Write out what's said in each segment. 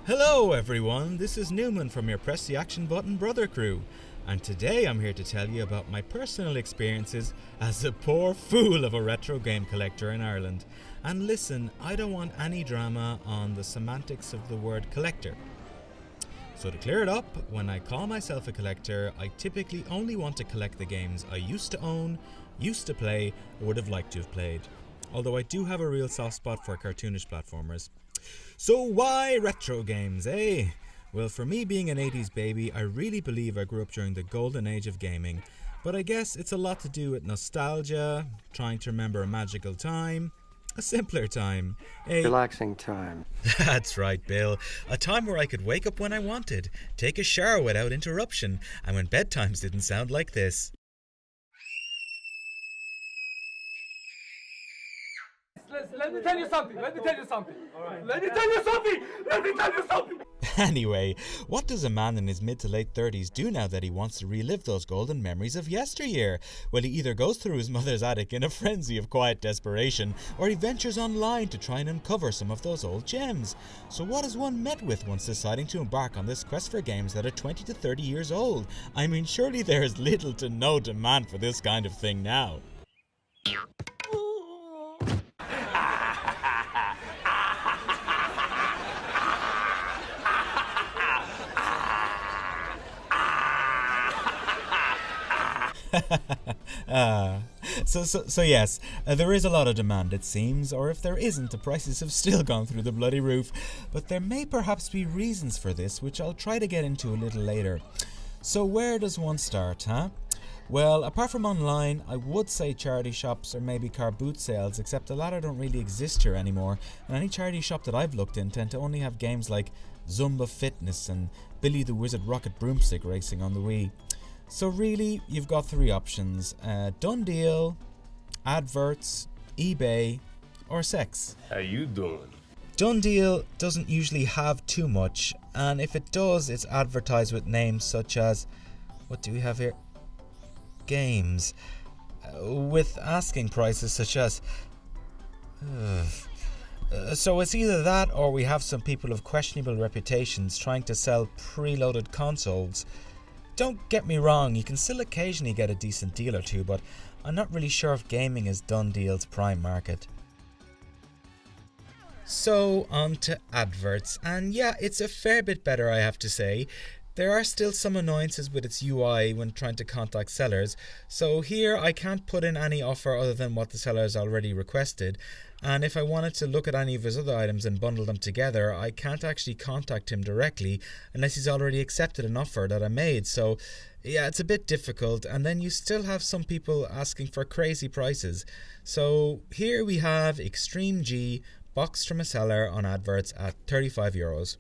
Hello everyone, this is Numan from your Press the Action Button brother crew, and today I'm here to tell you about my personal experiences as a poor fool of a retro game collector in Ireland. And listen, I don't want any drama on the semantics of the word collector. So to clear it up, when I call myself a collector, I typically only want to collect the games I used to own, used to play, or would have liked to have played. Although I do have a real soft spot for cartoonish platformers. So why retro games, eh? Well, for me being an 80s baby, I really believe I grew up during the golden age of gaming. But I guess it's a lot to do with nostalgia, trying to remember a magical time, a simpler time, a relaxing time. That's right, Bill. A time where I could wake up when I wanted, take a shower without interruption, and when bedtimes didn't sound like this. Let me tell you something. Let me tell you something. Anyway, what does a man in his mid to late 30s do now that he wants to relive those golden memories of yesteryear? Well, he either goes through his mother's attic in a frenzy of quiet desperation, or he ventures online to try and uncover some of those old gems. So what is one met with once deciding to embark on this quest for games that are 20 to 30 years old? I mean, surely there is little to no demand for this kind of thing now. So yes, there is a lot of demand it seems, or if there isn't, the prices have still gone through the bloody roof. But there may perhaps be reasons for this, which I'll try to get into a little later. So where does one start, huh? Well, apart from online, I would say charity shops or maybe car boot sales, except the latter don't really exist here anymore, and any charity shop that I've looked in tend to only have games like Zumba Fitness and Billy the Wizard Rocket Broomstick Racing on the Wii. So really, you've got three options: done deal, adverts, eBay, or sex. How you doing? Done deal doesn't usually have too much, and if it does, it's advertised with names such as, what do we have here? Games, with asking prices such as so it's either that or we have some people of questionable reputations trying to sell preloaded consoles. Don't get me wrong, you can still occasionally get a decent deal or two, but I'm not really sure if gaming is done deal's prime market. So on to adverts, and yeah, it's a fair bit better, I have to say. There are still some annoyances with its UI when trying to contact sellers, so here I can't put in any offer other than what the seller has already requested, and if I wanted to look at any of his other items and bundle them together, I can't actually contact him directly unless he's already accepted an offer that I made. So yeah, it's a bit difficult, and then you still have some people asking for crazy prices. So here we have Extreme G boxed from a seller on adverts at €35.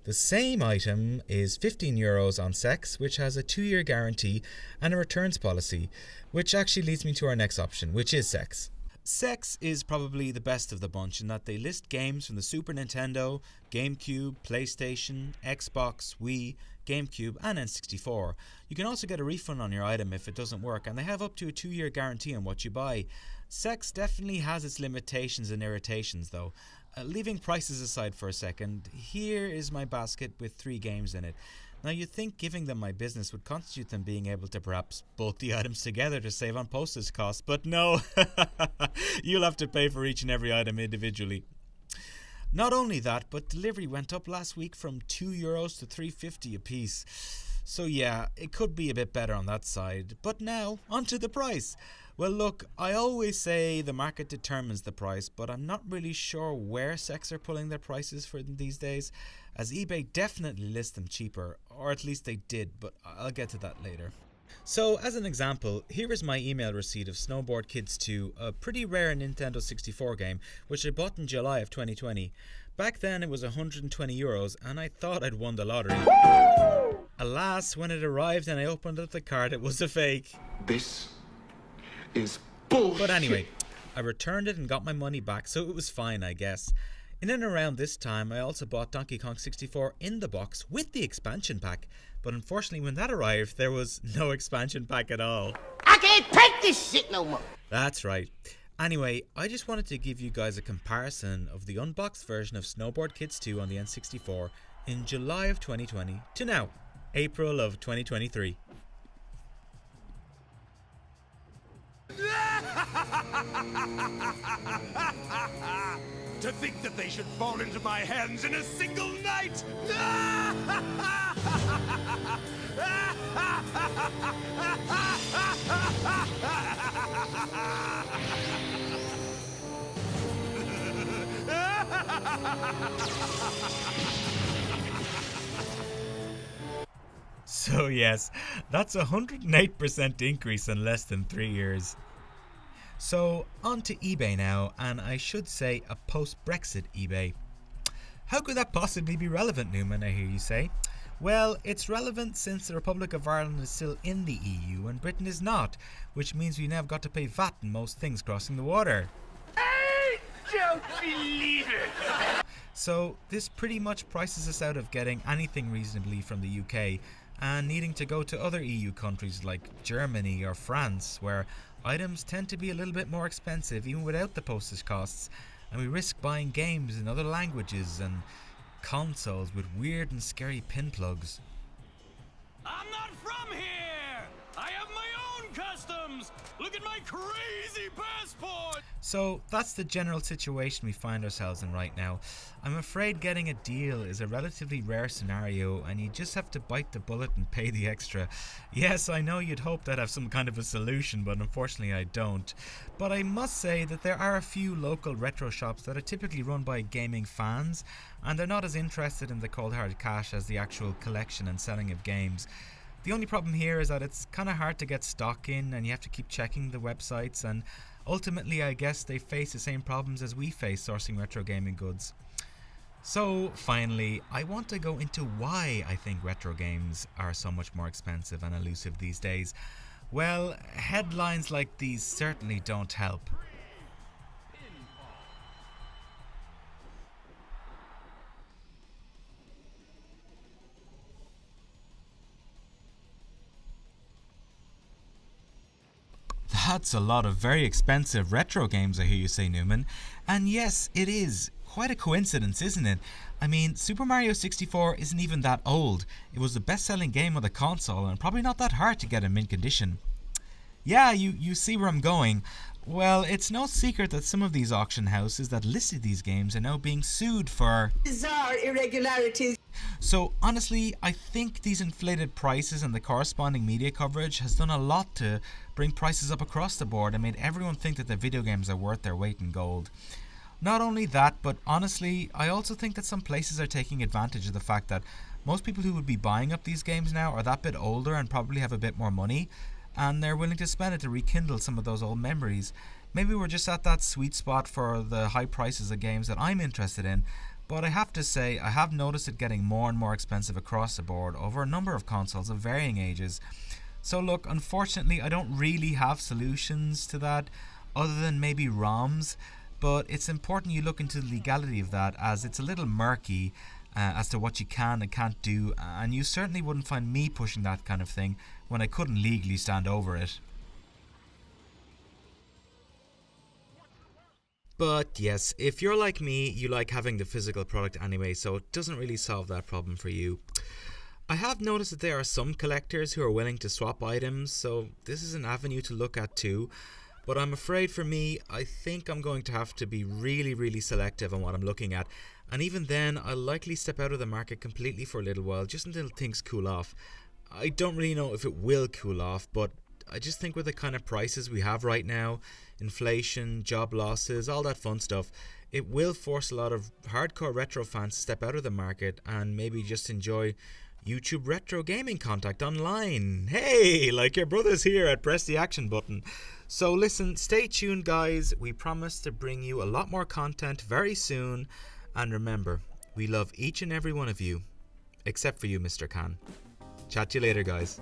The same item is €15 on Sex, which has a 2-year guarantee and a returns policy, which actually leads me to our next option, which is Sex. Sex is probably the best of the bunch in that they list games from the Super Nintendo, GameCube, PlayStation, Xbox, Wii, GameCube and N64. You can also get a refund on your item if it doesn't work, and they have up to a 2-year guarantee on what you buy. Sex definitely has its limitations and irritations though. Leaving prices aside for a second, here is my basket with 3 games in it. Now you'd think giving them my business would constitute them being able to perhaps bulk the items together to save on postage costs, but no, you'll have to pay for each and every item individually. Not only that, but delivery went up last week from €2 to $3.50 a piece. So yeah, it could be a bit better on that side. But now, onto the price. Well look, I always say the market determines the price, but I'm not really sure where Sex are pulling their prices for them these days, as eBay definitely lists them cheaper, or at least they did, but I'll get to that later. So as an example, here is my email receipt of Snowboard Kids 2, a pretty rare Nintendo 64 game, which I bought in July of 2020. Back then it was €120 and I thought I'd won the lottery. Alas, when it arrived and I opened up the card, it was a fake. This is bullshit. But anyway, I returned it and got my money back, so it was fine, I guess. In and around this time, I also bought Donkey Kong 64 in the box with the expansion pack, but unfortunately when that arrived, there was no expansion pack at all. I can't take this shit no more. That's right. Anyway, I just wanted to give you guys a comparison of the unboxed version of Snowboard Kids 2 on the N64 in July of 2020 to now, April of 2023. To think that they should fall into my hands in a single night! So yes, that's a 108% increase in less than 3 years. So on to eBay now, and I should say a post-Brexit eBay. How could that possibly be relevant, Numan, I hear you say? Well, it's relevant since the Republic of Ireland is still in the EU and Britain is not, which means we now have got to pay VAT on most things crossing the water. I don't believe it! So this pretty much prices us out of getting anything reasonably from the UK and needing to go to other EU countries like Germany or France, where items tend to be a little bit more expensive even without the postage costs, and we risk buying games in other languages and consoles with weird and scary pin plugs. I'm not from here! I have my own customs! Look at my crazy passport! So that's the general situation we find ourselves in right now. I'm afraid getting a deal is a relatively rare scenario and you just have to bite the bullet and pay the extra. Yes, I know you'd hope that I'd have some kind of a solution, but unfortunately I don't. But I must say that there are a few local retro shops that are typically run by gaming fans, and they're not as interested in the cold hard cash as the actual collection and selling of games. The only problem here is that it's kind of hard to get stock in and you have to keep checking the websites, and ultimately I guess they face the same problems as we face sourcing retro gaming goods. So finally, I want to go into why I think retro games are so much more expensive and elusive these days. Well, headlines like these certainly don't help. That's a lot of very expensive retro games, I hear you say, Numan. And yes, it is. Quite a coincidence, isn't it? I mean, Super Mario 64 isn't even that old. It was the best-selling game on the console and probably not that hard to get in mint condition. Yeah, you see where I'm going. Well, it's no secret that some of these auction houses that listed these games are now being sued for bizarre irregularities. So honestly, I think these inflated prices and the corresponding media coverage has done a lot to bring prices up across the board and made everyone think that the video games are worth their weight in gold. Not only that, but honestly, I also think that some places are taking advantage of the fact that most people who would be buying up these games now are that bit older and probably have a bit more money, and they're willing to spend it to rekindle some of those old memories. Maybe we're just at that sweet spot for the high prices of games that I'm interested in, but I have to say I have noticed it getting more and more expensive across the board over a number of consoles of varying ages. So look, unfortunately I don't really have solutions to that other than maybe ROMs, but it's important you look into the legality of that, as it's a little murky as to what you can and can't do, and you certainly wouldn't find me pushing that kind of thing when I couldn't legally stand over it. But yes, if you're like me, you like having the physical product anyway, so it doesn't really solve that problem for you. I have noticed that there are some collectors who are willing to swap items, so this is an avenue to look at too. But I'm afraid for me, I think I'm going to have to be really selective on what I'm looking at. And even then, I'll likely step out of the market completely for a little while, just until things cool off. I don't really know if it will cool off, but I just think with the kind of prices we have right now, inflation, job losses, all that fun stuff, it will force a lot of hardcore retro fans to step out of the market and maybe just enjoy YouTube retro gaming content online. Hey, like your brothers here at Press the Action Button. So listen, stay tuned guys, we promise to bring you a lot more content very soon, and remember, we love each and every one of you, except for you, Mr. Khan. Chat to you later guys.